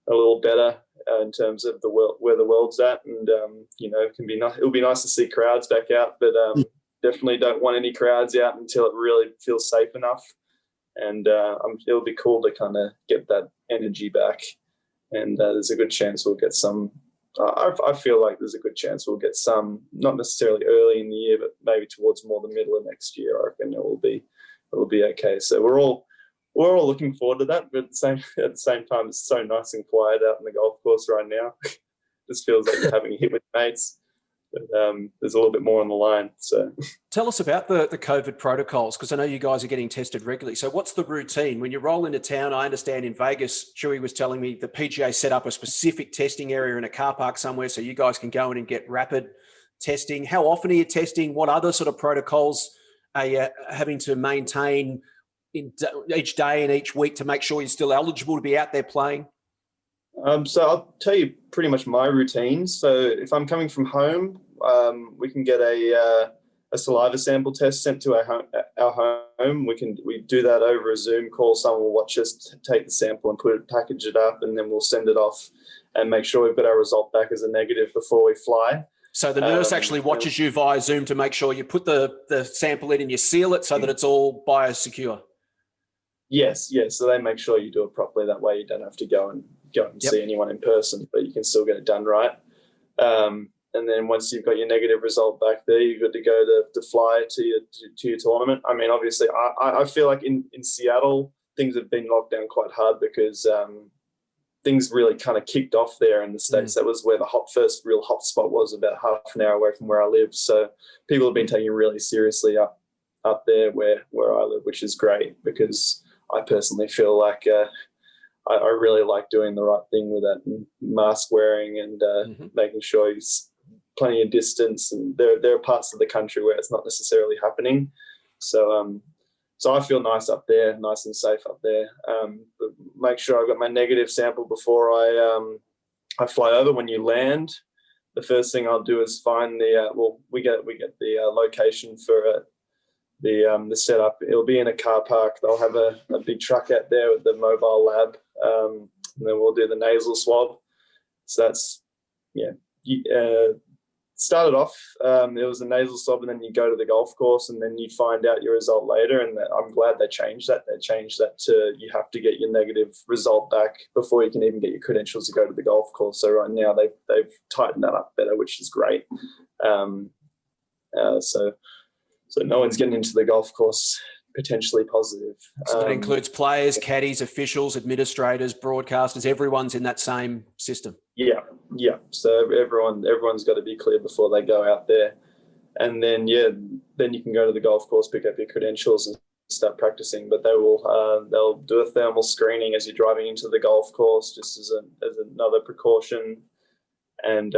a little better in terms of where the world's at, and it'll be nice to see crowds back out, but definitely don't want any crowds out until it really feels safe enough, and it'll be cool to kind of get that energy back. And there's a good chance we'll get some. I feel like there's a good chance we'll get some, not necessarily early in the year, but maybe towards more the middle of next year. I reckon it will be okay. So we're all looking forward to that. But at the same time, it's so nice and quiet out on the golf course right now. Just feels like you're having a hit with mates. But there's a little bit more on the line. So tell us about the COVID protocols, because I know you guys are getting tested regularly. So what's the routine when you roll into town? I understand in Vegas, Chewy was telling me the PGA set up a specific testing area in a car park somewhere so you guys can go in and get rapid testing. How often are you testing? What other sort of protocols are you having to maintain in each day and each week to make sure you're still eligible to be out there playing? So I'll tell you pretty much my routine. So if I'm coming from home, we can get a saliva sample test sent to our home. We do that over a Zoom call. Someone will watch us take the sample and package it up, and then we'll send it off and make sure we've got our result back as a negative before we fly. So the nurse actually watches you via Zoom to make sure you put the sample in and you seal it so that it's all biosecure. Yes. So they make sure you do it properly. That way you don't have to go and see anyone in person, but you can still get it done right. And then once you've got your negative result back there, you're good to go to fly to your tournament. I mean, obviously, I feel like in Seattle, things have been locked down quite hard because things really kind of kicked off there in the States. That was where the first real hot spot was, about half an hour away from where I live. So people have been taking it really seriously up there where I live, which is great, because I personally feel like I really like doing the right thing with that mask wearing and making sure he's plenty of distance. And there are parts of the country where it's not necessarily happening. So I feel nice up there, nice and safe up there. But make sure I've got my negative sample before I fly over. When you land, the first thing I'll do is find we get the location for the setup. It'll be in a car park. They'll have a big truck out there with the mobile lab, and then we'll do the nasal swab. So that's started off, it was a nasal swab, and then you go to the golf course, and then you find out your result later. And I'm glad they changed that. They changed that to you have to get your negative result back before you can even get your credentials to go to the golf course. So right now they've tightened that up better, which is great. So no one's getting into the golf course potentially positive. So that includes players, caddies, officials, administrators, broadcasters. Everyone's in that same system. Yeah. So everyone's got to be clear before they go out there, and then you can go to the golf course, pick up your credentials, and start practicing. But they'll do a thermal screening as you're driving into the golf course, just as another precaution. And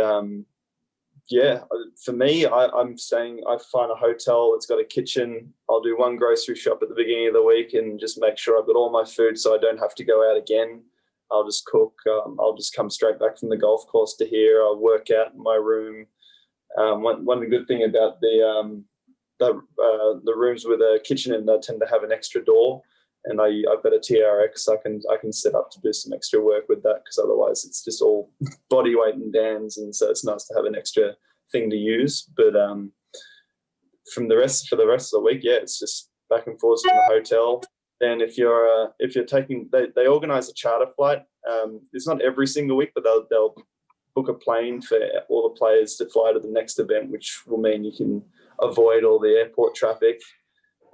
for me, I find a hotel that's got a kitchen. I'll do one grocery shop at the beginning of the week and just make sure I've got all my food so I don't have to go out again. I'll just cook. I'll just come straight back from the golf course to here. I'll work out in my room. One of the good thing about the rooms with a kitchen in, they tend to have an extra door, and I've got a TRX. I can set up to do some extra work with that, because otherwise it's just all body weight and bands, and so it's nice to have an extra thing to use. But for the rest of the week, it's just back and forth from the hotel. Then if you're taking, they organise a charter flight. It's not every single week, but they'll book a plane for all the players to fly to the next event, which will mean you can avoid all the airport traffic.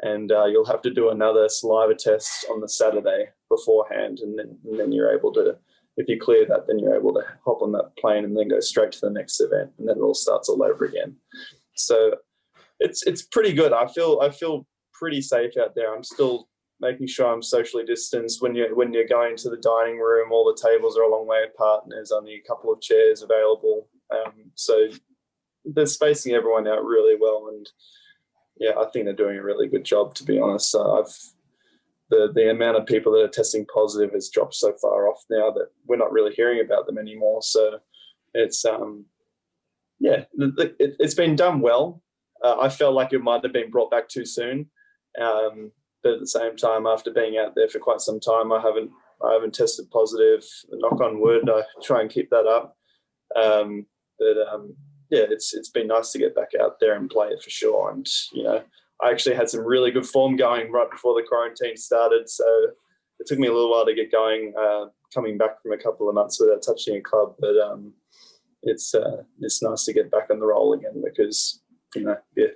And you'll have to do another saliva test on the Saturday beforehand, and then you're able to, if you clear that, then you're able to hop on that plane and then go straight to the next event, and then it all starts all over again. So it's pretty good. I feel pretty safe out there. I'm still making sure I'm socially distanced. When you're going to the dining room, all the tables are a long way apart, and there's only a couple of chairs available. So they're spacing everyone out really well, and I think they're doing a really good job, to be honest. The amount of people that are testing positive has dropped so far off now that we're not really hearing about them anymore. So it's it's been done well. I felt like it might have been brought back too soon, but at the same time, after being out there for quite some time, I haven't tested positive. Knock on wood, I try and keep that up. It's been nice to get back out there and play it for sure. And I actually had some really good form going right before the quarantine started, so it took me a little while to get going, coming back from a couple of months without touching a club. But it's nice to get back on the roll again, because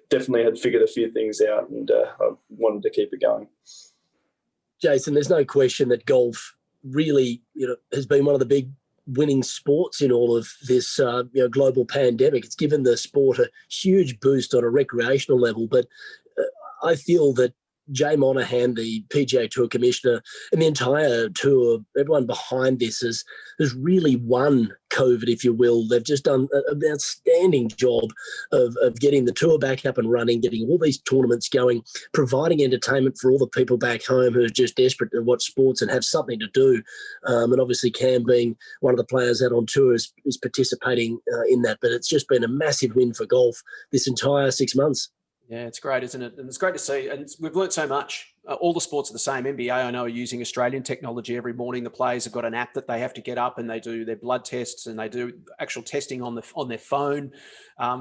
definitely had figured a few things out, and I wanted to keep it going. Jason, there's no question that golf really has been one of the big winning sports in all of this global pandemic. It's given the sport a huge boost on a recreational level, but I feel that Jay Monahan, the PGA Tour commissioner, and the entire tour, everyone behind this has really won COVID, if you will. They've just done an outstanding job of getting the tour back up and running, getting all these tournaments going, providing entertainment for all the people back home who are just desperate to watch sports and have something to do. And obviously Cam, being one of the players out on tour, is participating in that. But it's just been a massive win for golf this entire 6 months. Yeah, it's great, isn't it? And it's great to see. And we've learnt so much. All the sports are the same. NBA, I know, are using Australian technology every morning. The players have got an app that they have to get up, and they do their blood tests, and they do actual testing on their phone.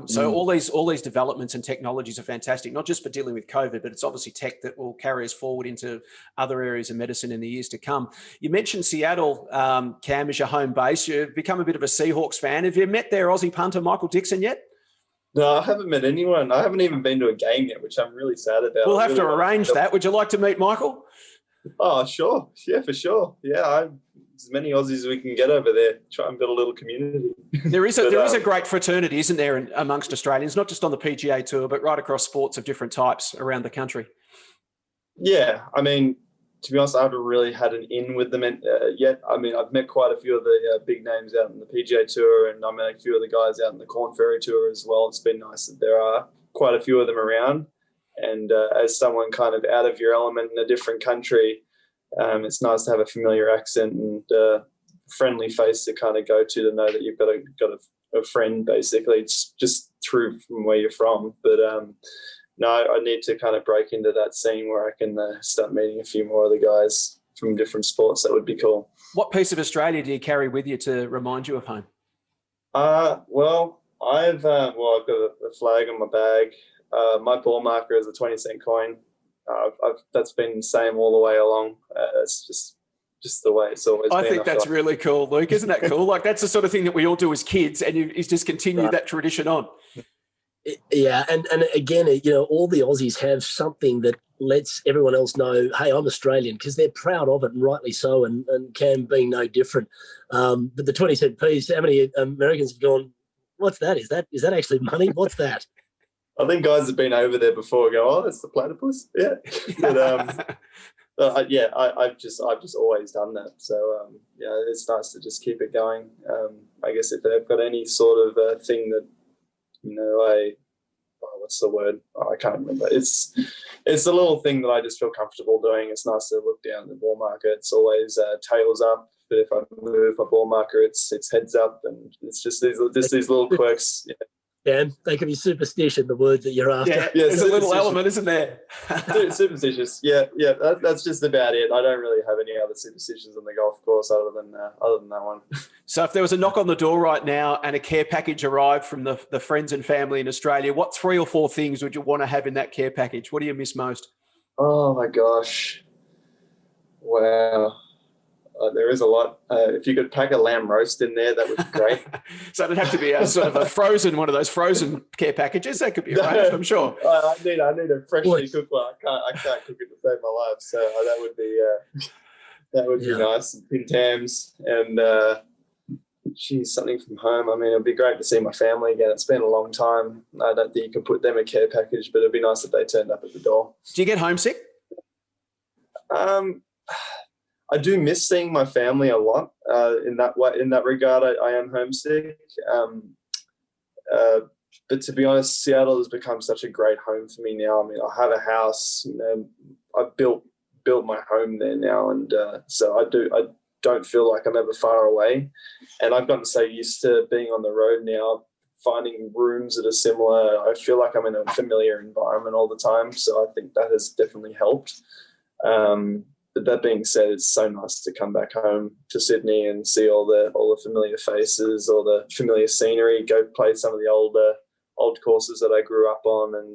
So all these developments and technologies are fantastic, not just for dealing with COVID, but it's obviously tech that will carry us forward into other areas of medicine in the years to come. You mentioned Seattle, Cam, as your home base. You've become a bit of a Seahawks fan. Have you met their Aussie punter, Michael Dixon, yet? No, I haven't met anyone. I haven't even been to a game yet, which I'm really sad about. We'll have to arrange that. Would you like to meet Michael? Oh, sure. Yeah, for sure. Yeah, as many Aussies as we can get over there. Try and build a little community. There is a great fraternity, isn't there, amongst Australians, not just on the PGA Tour, but right across sports of different types around the country. Yeah, I mean, to be honest, I haven't really had an in with them yet. I mean, I've met quite a few of the big names out in the PGA Tour, and I met a few of the guys out in the Corn Ferry Tour as well. It's been nice that there are quite a few of them around. And as someone kind of out of your element in a different country, It's nice to have a familiar accent and friendly face to kind of go to know that you've got a friend, basically. It's just true from where you're from. But no, I need to kind of break into that scene where I can start meeting a few more of the guys from different sports. That would be cool. What piece of Australia do you carry with you to remind you of home? Well, I've got a flag on my bag. My ball marker is a 20-cent coin. That's been the same all the way along. It's just the way it's always been. I think that's really cool, Luke. Isn't that cool? Like, that's the sort of thing that we all do as kids, and he's just continued that tradition on. Yeah, and again, all the Aussies have something that lets everyone else know, hey, I'm Australian, because they're proud of it, and rightly so, and Cam being no different. But the 20-cent piece, how many Americans have gone, what's that? Is that actually money? What's that? I think guys have been over there before go, oh, that's the platypus? Yeah. But, yeah, I've just always done that. So, yeah, it's nice to just keep it going. I guess if they've got any sort of thing that, what's the word? I can't remember. It's a little thing that I just feel comfortable doing. It's nice to look down at the ball marker. It's always tails up. But if I move my ball marker, it's heads up. And it's just these little quirks. Yeah. Dan, they can be superstition, the word that you're after. Yeah, there's a little element, isn't there? Superstitious. Yeah. That's just about it. I don't really have any other superstitions on the golf course other than that one. So if there was a knock on the door right now and a care package arrived from the friends and family in Australia, what 3 or 4 things would you want to have in that care package? What do you miss most? Oh, my gosh. Wow. There is a lot. If you could pack a lamb roast in there, that would be great. So it'd have to be a sort of one of those frozen care packages. That could be arranged, I'm sure. I need a freshly cooked one. I can't cook it to save my life. So that would be nice. And Pin Tams and something from home. I mean, it'd be great to see my family again. It's been a long time. I don't think you can put them a care package, but it'd be nice if they turned up at the door. Do you get homesick? I do miss seeing my family a lot. In that regard, I am homesick. But to be honest, Seattle has become such a great home for me now. I mean, I have a house. I've built my home there now, and so I don't feel like I'm ever far away. And I've gotten so used to being on the road now, finding rooms that are similar. I feel like I'm in a familiar environment all the time. So I think that has definitely helped. But that being said, it's so nice to come back home to Sydney and see all the familiar faces, all the familiar scenery, go play some of the old courses that I grew up on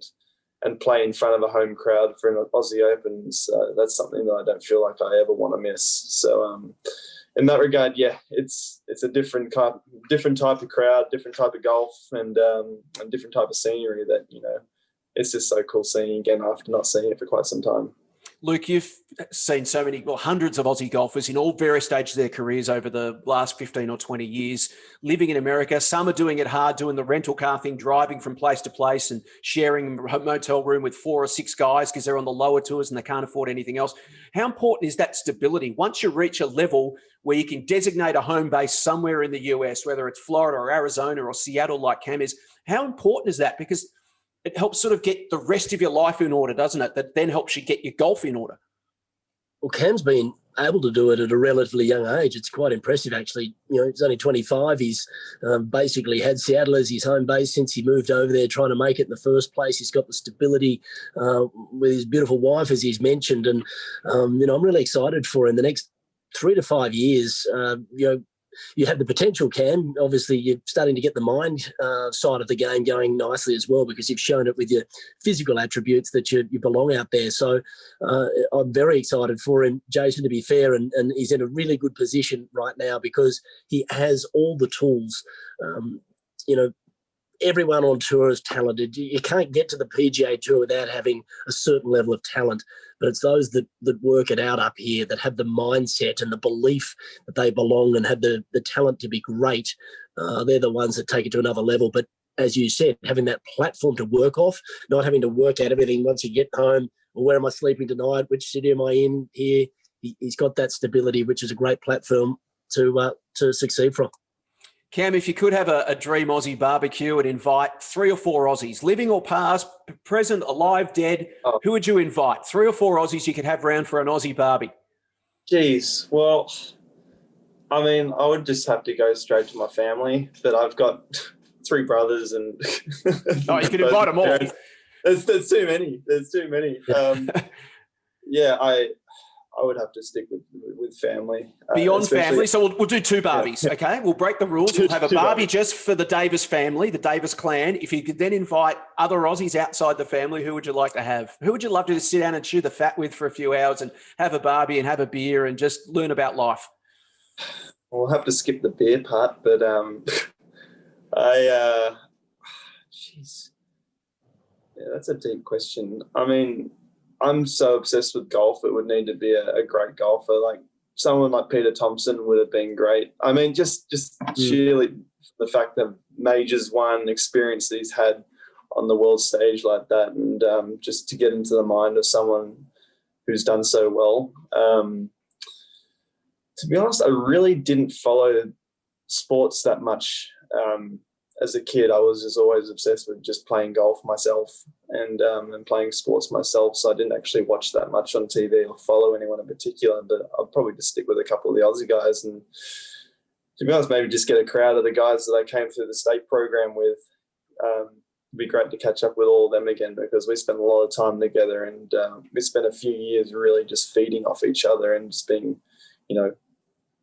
and play in front of a home crowd for an Aussie Opens. That's something that I don't feel like I ever want to miss. So in that regard, yeah, it's a different type of crowd, different type of golf, and different type of scenery that, it's just so cool seeing again after not seeing it for quite some time. Luke, you've seen hundreds of Aussie golfers in all various stages of their careers over the last 15 or 20 years, living in America. Some are doing it hard, doing the rental car thing, driving from place to place and sharing a motel room with 4 or 6 guys because they're on the lower tours and they can't afford anything else. How important is that stability? Once you reach a level where you can designate a home base somewhere in the US, whether it's Florida or Arizona or Seattle like Cam is, how important is that? Because it helps sort of get the rest of your life in order, doesn't it? That then helps you get your golf in order. Well, Cam's been able to do it at a relatively young age. It's quite impressive, actually. He's only 25. He's basically had Seattle as his home base since he moved over there trying to make it in the first place. He's got the stability with his beautiful wife, as he's mentioned. And, I'm really excited for him. The next 3 to 5 years, you have the potential, Cam. Obviously, you're starting to get the mind side of the game going nicely as well because you've shown it with your physical attributes that you belong out there. So I'm very excited for him, Jason, to be fair, and he's in a really good position right now because he has all the tools. Everyone on tour is talented. You can't get to the PGA Tour without having a certain level of talent, but it's those that work it out up here, that have the mindset and the belief that they belong and have the talent to be great. They're the ones that take it to another level. But as you said, having that platform to work off, not having to work out everything once you get home, or where am I sleeping tonight, which city am I in here, he's got that stability, which is a great platform to succeed from. Cam, if you could have a dream Aussie barbecue and invite 3 or 4 Aussies, living or past, present, alive, dead, who would you invite? 3 or 4 Aussies you could have round for an Aussie barbie. Geez, well, I mean, I would just have to go straight to my family, but I've got 3 brothers and Oh, you can invite them all. parents. There's too many. There's too many. Yeah, I would have to stick with family. Beyond family. So we'll do 2 Barbies, okay? We'll break the rules. We'll have a Barbie just for the Davis family, the Davis clan. If you could then invite other Aussies outside the family, who would you like to have? Who would you love to sit down and chew the fat with for a few hours and have a Barbie and have a beer and just learn about life? We'll have to skip the beer part, but jeez. Yeah, that's a deep question. I mean, I'm so obsessed with golf. It would need to be a great golfer. Like someone like Peter Thompson would have been great. I mean, just sheerly the fact that majors won, experience that he's had on the world stage like that, and just to get into the mind of someone who's done so well. To be honest, I really didn't follow sports that much. As a kid, I was just always obsessed with just playing golf myself and playing sports myself. So I didn't actually watch that much on TV or follow anyone in particular. But I'll probably just stick with a couple of the Aussie guys, and to be honest, maybe just get a crowd of the guys that I came through the state program with. It'd be great to catch up with all of them again, because we spent a lot of time together, and we spent a few years really just feeding off each other and just being,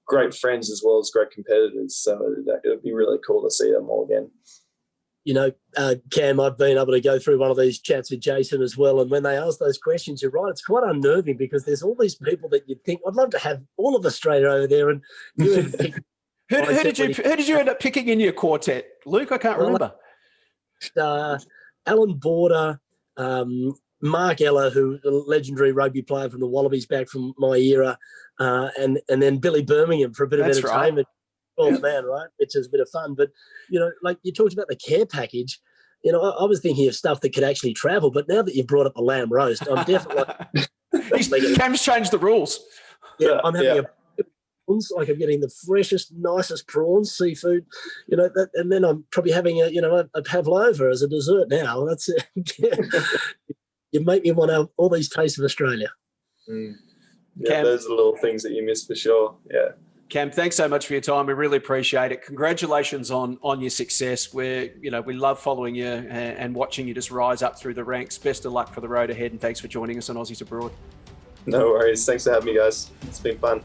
great friends as well as great competitors. So it would be really cool to see them all again. Cam, I've been able to go through one of these chats with Jason as well, and when they ask those questions, you're right, it's quite unnerving, because there's all these people that you'd think, I'd love to have all of Australia over there, and you who did you end up picking in your quartet, Luke? I can't remember. Alan Border, Mark Ella, who a legendary rugby player from the Wallabies back from my era, and then Billy Birmingham for a bit of entertainment. Right. Man, right? Which is a bit of fun. But, like you talked about the care package, I was thinking of stuff that could actually travel, but now that you've brought up a lamb roast, I'm definitely Cam's changed the rules. Yeah, I'm having prawns, like I'm getting the freshest, nicest prawns, seafood, and then I'm probably having a pavlova as a dessert now. That's it. You make me want all these tastes of Australia. Yeah, Cam, those are the little things that you miss for sure. Yeah. Cam, thanks so much for your time. We really appreciate it. Congratulations on your success. We love following you and watching you just rise up through the ranks. Best of luck for the road ahead, and thanks for joining us on Aussies Abroad. No worries. Thanks for having me, guys. It's been fun.